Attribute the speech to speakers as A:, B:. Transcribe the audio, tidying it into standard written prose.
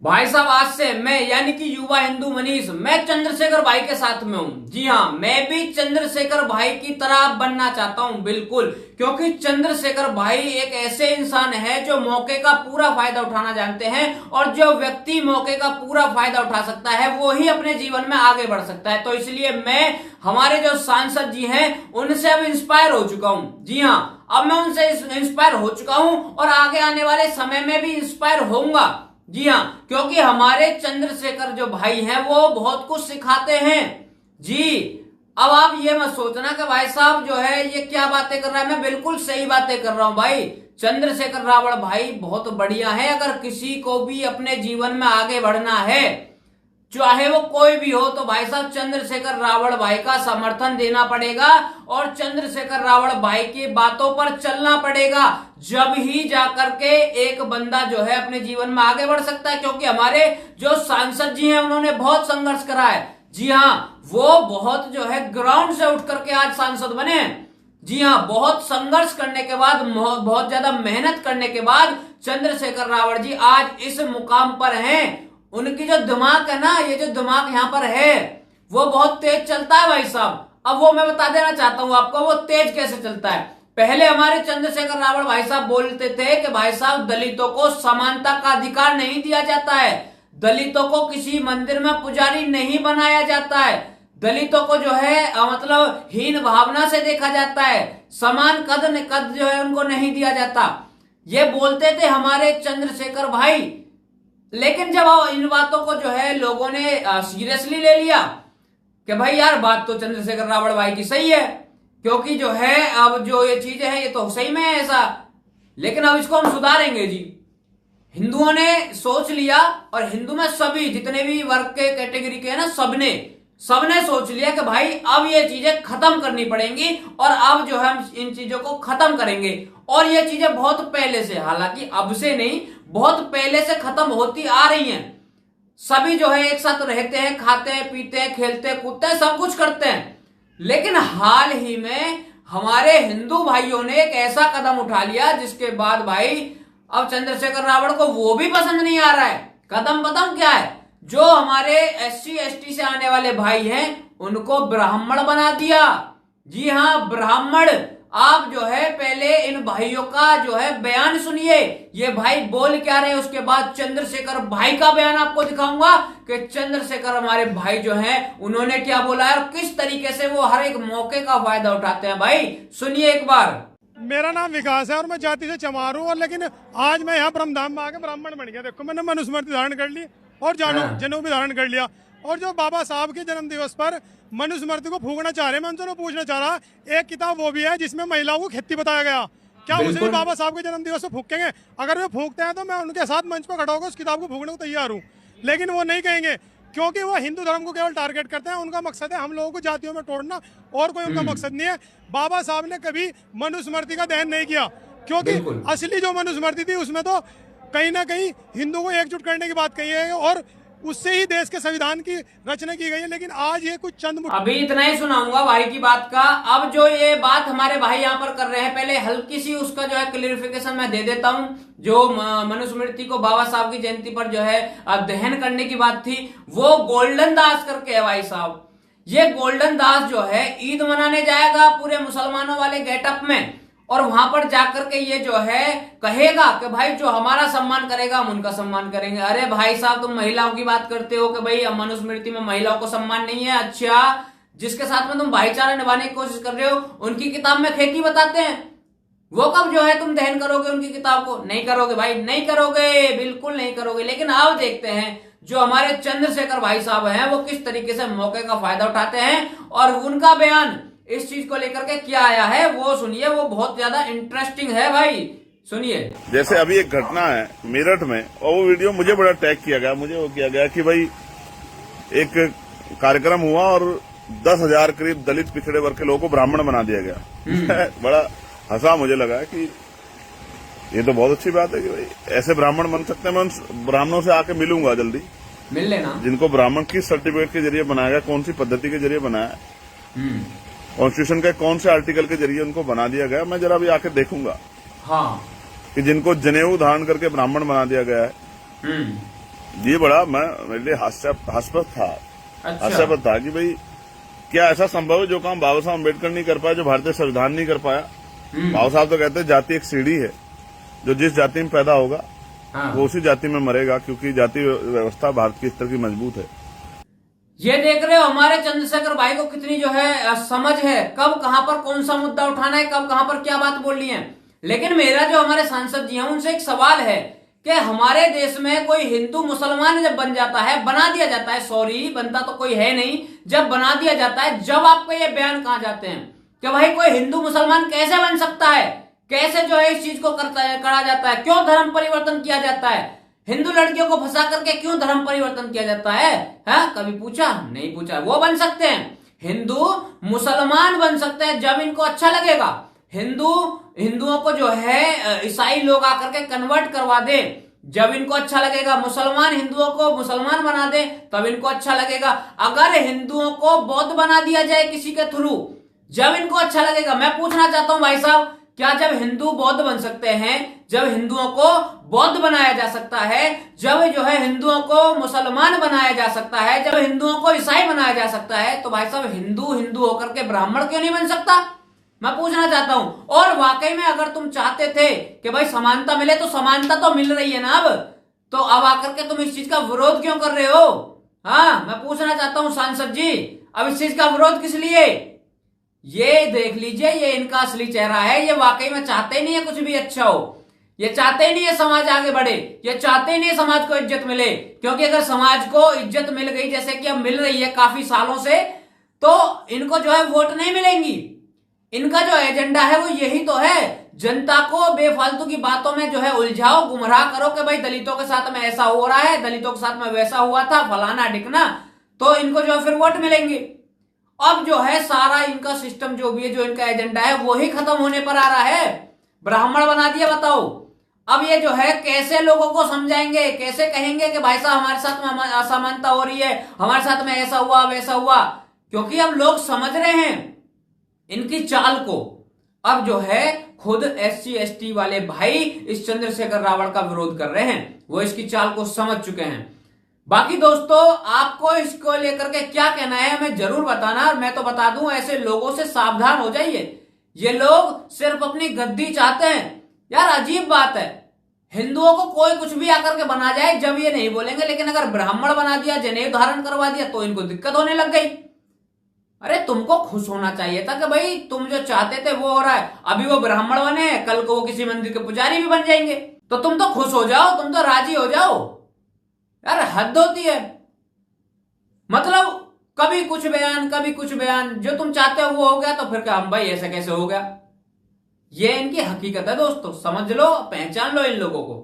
A: भाई साहब, आज से मैं यानी कि युवा हिंदू मनीष, मैं चंद्रशेखर भाई के साथ में हूँ। जी हाँ, मैं भी चंद्रशेखर भाई की तरह बनना चाहता हूँ, बिल्कुल। क्योंकि चंद्रशेखर भाई एक ऐसे इंसान है जो मौके का पूरा फायदा उठाना जानते हैं, और जो व्यक्ति मौके का पूरा फायदा उठा सकता है वो ही अपने जीवन में आगे बढ़ सकता है। तो इसलिए मैं हमारे जो सांसद जी हैं उनसे अब इंस्पायर हो चुका हूँ। जी हाँ, अब मैं उनसे इंस्पायर हो चुका हूँ और आगे आने वाले समय में भी इंस्पायर होऊंगा। जी हाँ, क्योंकि हमारे चंद्रशेखर जो भाई हैं वो बहुत कुछ सिखाते हैं। जी, अब आप ये मत सोचना कि भाई साहब जो है ये क्या बातें कर रहा है, मैं बिल्कुल सही बातें कर रहा हूं भाई। चंद्रशेखर रावण भाई बहुत बढ़िया है। अगर किसी को भी अपने जीवन में आगे बढ़ना है, चाहे वो कोई भी हो, तो भाई साहब चंद्रशेखर रावण भाई का समर्थन देना पड़ेगा और चंद्रशेखर रावण भाई की बातों पर चलना पड़ेगा। जब ही जाकर के एक बंदा जो है अपने जीवन में आगे बढ़ सकता है। क्योंकि हमारे जो सांसद जी हैं उन्होंने बहुत संघर्ष करा है। जी हाँ, वो बहुत जो है ग्राउंड से उठ करके आज सांसद बने हैं। जी हाँ, बहुत संघर्ष करने के बाद, बहुत ज्यादा मेहनत करने के बाद चंद्रशेखर रावण जी आज इस मुकाम पर हैं। उनकी जो दिमाग है ना, ये जो दिमाग यहाँ पर है वो बहुत तेज चलता है भाई साहब। अब वो मैं बता देना चाहता हूं आपको, वो तेज कैसे चलता है। पहले हमारे चंद्रशेखर रावण भाई साहब बोलते थे कि भाई साहब दलितों को समानता का अधिकार नहीं दिया जाता है, दलितों को किसी मंदिर में पुजारी नहीं बनाया जाता है, दलितों को जो है मतलब हीन भावना से देखा जाता है, समान कद जो है उनको नहीं दिया जाता। ये बोलते थे हमारे चंद्रशेखर भाई। लेकिन जब इन बातों को जो है लोगों ने सीरियसली ले लिया कि भाई यार बात तो चंद्रशेखर रावण भाई की सही है, क्योंकि जो है अब जो ये चीजें हैं ये तो सही में है ऐसा, लेकिन अब इसको हम सुधारेंगे। जी, हिंदुओं ने सोच लिया, और हिंदू में सभी जितने भी वर्ग के कैटेगरी के हैं ना, सबने सोच लिया कि भाई अब ये चीजें खत्म करनी पड़ेंगी, और अब जो है हम इन चीजों को खत्म करेंगे। और ये चीजें बहुत पहले से, हालांकि अब से नहीं, बहुत पहले से खत्म होती आ रही हैं। सभी जो है एक साथ रहते हैं, खाते हैं, पीते हैं, खेलते हैं, कूदते हैं, सब कुछ करते हैं। लेकिन हाल ही में हमारे हिंदू भाइयों ने एक ऐसा कदम उठा लिया जिसके बाद भाई अब चंद्रशेखर रावण को वो भी पसंद नहीं आ रहा है। कदम क्या है, जो हमारे SC ST से आने वाले भाई हैं उनको ब्राह्मण बना दिया। जी हाँ, ब्राह्मण। आप जो है पहले इन भाइयों का जो है बयान सुनिए, ये भाई बोल क्या रहे हैं, उसके बाद चंद्रशेखर भाई का बयान आपको दिखाऊंगा कि चंद्रशेखर हमारे भाई जो हैं उन्होंने क्या बोला है और किस तरीके से वो हर एक मौके का फायदा उठाते हैं। भाई सुनिए एक बार।
B: मेरा नाम विकास है और मैं जाति से चमार हूँ, और लेकिन आज मैं यहाँ ब्रह्मधाम में आके ब्राह्मण बन गया। देखो, मैंने मनुस्मृति धारण कर ली और जनेऊ भी धारण कर लिया। और जो बाबा साहब के जन्म दिवस पर मनुस्मृति को फूकना चाह रहे हैं, मैं उनसे पूछना चाह रहा, एक किताब वो भी है जिसमें महिलाओं को खेती बताया गया, क्या उसे भी बाबा साहब के जन्म दिवस पर फूकेंगे? अगर वे फूकते हैं तो मैं उनके साथ मंच पर खड़ा होकर उस किताब को फूकने को तैयार हूँ। लेकिन वो नहीं कहेंगे, क्योंकि वो हिंदू धर्म को केवल टारगेट करते हैं। उनका मकसद है हम लोगों को जातियों में तोड़ना, और कोई उनका मकसद नहीं है। बाबा साहब ने कभी मनुस्मृति का दहन नहीं किया, क्योंकि असली जो मनुस्मृति थी उसमें तो कहीं ना कहीं हिंदुओं को एकजुट करने की बात कही है, और उससे ही देश के संविधान की रचना की गई है। लेकिन आज ये कुछ चंद
A: अभी इतना ही सुनाऊंगा भाई की बात का। अब जो ये बात हमारे भाई यहाँ पर कर रहे हैं, पहले हल्की सी उसका जो है क्लियरिफिकेशन मैं दे देता हूँ। जो मनुस्मृति को बाबा साहब की जयंती पर जो है दहन करने की बात थी, वो गोल्डन दास करके है भाई साहब। ये गोल्डन दास जो है ईद मनाने जाएगा पूरे मुसलमानों वाले गेटअप में, और वहां पर जाकर के ये जो है कहेगा कि भाई जो हमारा सम्मान करेगा हम उनका सम्मान करेंगे। अरे भाई साहब, तुम महिलाओं की बात करते हो कि भाई मनुस्मृति में महिलाओं को सम्मान नहीं है। अच्छा, जिसके साथ में तुम भाईचारा निभाने की कोशिश कर रहे हो उनकी किताब में खेती बताते हैं, वो कब जो है तुम दहन करोगे उनकी किताब को? नहीं करोगे भाई, नहीं करोगे, बिल्कुल नहीं करोगे। लेकिन अब देखते हैं जो हमारे चंद्रशेखर भाई साहब हैं वो किस तरीके से मौके का फायदा उठाते हैं, और उनका बयान इस चीज को लेकर के क्या आया है वो सुनिए। वो बहुत ज्यादा इंटरेस्टिंग है भाई, सुनिए।
C: जैसे अभी एक घटना है मेरठ में, और वो वीडियो मुझे बड़ा टैग किया गया। मुझे वो किया गया कि भाई एक कार्यक्रम हुआ और 10,000 करीब दलित पिछड़े वर्ग के लोगों को ब्राह्मण बना दिया गया। बड़ा हंसा मुझे लगा कि ये तो बहुत अच्छी बात है कि भाई ऐसे ब्राह्मण बन सकते हैं। मैं उन ब्राह्मणों से आके मिलूंगा, जल्दी
A: मिल लेना, जिनको
C: ब्राह्मण किस सर्टिफिकेट के जरिए बनाया गया, कौन सी पद्धति के जरिए बनाया, कॉन्स्टिट्यूशन के कौन से आर्टिकल के जरिए उनको बना दिया गया। मैं जरा भी आके देखूंगा।
A: हाँ,
C: कि जिनको जनेऊ धारण करके ब्राह्मण बना दिया गया है, ये बड़ा मेरे लिए हास्यास्पद था।
A: अच्छा।
C: हास्यास्पद था कि भाई क्या ऐसा संभव है जो काम बाबा साहब अम्बेडकर नहीं कर पाया, जो भारतीय संविधान नहीं कर पाया। बाबा साहब तो कहते हैं जाति एक सीढ़ी है, जो जिस जाति में पैदा होगा
A: हाँ।
C: वो उसी जाति में मरेगा, क्योंकि जाति व्यवस्था भारत की इस तरह की मजबूत है।
A: ये देख रहे हो हमारे चंद्रशेखर भाई को कितनी जो है समझ है, कब कहां पर कौन सा मुद्दा उठाना है, कब कहां पर क्या बात बोलनी है। लेकिन मेरा जो हमारे सांसद जी हैं उनसे एक सवाल है कि हमारे देश में कोई हिंदू मुसलमान जब बन जाता है, बना दिया जाता है, सॉरी बनता तो कोई है नहीं, जब बना दिया जाता है, जब आपको ये बयान कहा जाते हैं कि भाई कोई हिंदू मुसलमान कैसे बन सकता है, कैसे जो है इस चीज को करा जाता है, क्यों धर्म परिवर्तन किया जाता है, हिंदू लड़कियों को फंसा करके क्यों धर्म परिवर्तन किया जाता है, कभी पूछा? नहीं पूछा। वो बन सकते हैं, हिंदू मुसलमान बन सकते हैं जब इनको अच्छा लगेगा। हिंदुओं को जो है ईसाई लोग आकर के कन्वर्ट करवा दे जब इनको अच्छा लगेगा, मुसलमान हिंदुओं को मुसलमान बना दे तब इनको अच्छा लगेगा। अगर हिंदुओं को बौद्ध बना दिया जाए किसी के थ्रू, जब इनको अच्छा लगेगा। मैं पूछना चाहता हूं भाई साहब, क्या जब हिंदू बौद्ध बन सकते हैं, जब हिंदुओं को बौद्ध बनाया जा सकता है, जब जो है हिंदुओं को मुसलमान बनाया जा सकता है, जब हिंदुओं को ईसाई बनाया जा सकता है, तो भाई साहब हिंदू होकर के ब्राह्मण क्यों नहीं बन सकता? मैं पूछना चाहता हूं। और वाकई में अगर तुम चाहते थे कि भाई समानता मिले, तो समानता तो मिल रही है ना अब, तो अब आकर के तुम इस चीज का विरोध क्यों कर रहे हो? मैं पूछना चाहता हूं सांसद जी, अब इस चीज का विरोध किस लिए? ये देख लीजिए, ये इनका असली चेहरा है। ये वाकई में चाहते ही नहीं है कुछ भी अच्छा हो, ये चाहते ही नहीं है समाज आगे बढ़े, ये चाहते ही नहीं है समाज को इज्जत मिले। क्योंकि अगर समाज को इज्जत मिल गई जैसे कि अब मिल रही है काफी सालों से, तो इनको जो है वोट नहीं मिलेंगी। इनका जो एजेंडा है वो यही तो है, जनता को बेफालतू की बातों में जो है उलझाओ, गुमराह करो कि भाई दलितों के साथ में ऐसा हो रहा है, दलितों के साथ में वैसा हुआ था, फलाना ढिकना, तो इनको जो है फिर वोट मिलेंगे। अब जो है सारा इनका सिस्टम जो भी है, जो इनका एजेंडा है वही खत्म होने पर आ रहा है। ब्राह्मण बना दिया, बताओ अब ये जो है कैसे लोगों को समझाएंगे, कैसे कहेंगे कि भाई साहब हमारे साथ में असमानता हो रही है, हमारे साथ में ऐसा हुआ वैसा हुआ। क्योंकि अब लोग समझ रहे हैं इनकी चाल को। अब जो है खुद SC ST वाले भाई इस चंद्रशेखर रावण का विरोध कर रहे हैं, वो इसकी चाल को समझ चुके हैं। बाकी दोस्तों आपको इसको लेकर के क्या कहना है हमें जरूर बताना। और मैं तो बता दूं, ऐसे लोगों से सावधान हो जाइए, ये लोग सिर्फ अपनी गद्दी चाहते हैं। यार अजीब बात है, हिंदुओं को कोई कुछ भी आकर के बना जाए जब ये नहीं बोलेंगे, लेकिन अगर ब्राह्मण बना दिया, जनेऊ धारण करवा दिया, तो इनको दिक्कत होने लग गई। अरे तुमको खुश होना चाहिए था कि भाई तुम जो चाहते थे वो हो रहा है। अभी वो ब्राह्मण बने, कल को वो किसी मंदिर के पुजारी भी बन जाएंगे, तो तुम तो खुश हो जाओ, तुम तो राजी हो जाओ। यार हद होती है, मतलब कभी कुछ बयान कभी कुछ बयान, जो तुम चाहते हो वो हो गया, तो फिर क्या हम भाई ऐसा कैसे हो गया। ये इनकी हकीकत है दोस्तों, समझ लो, पहचान लो इन लोगों को।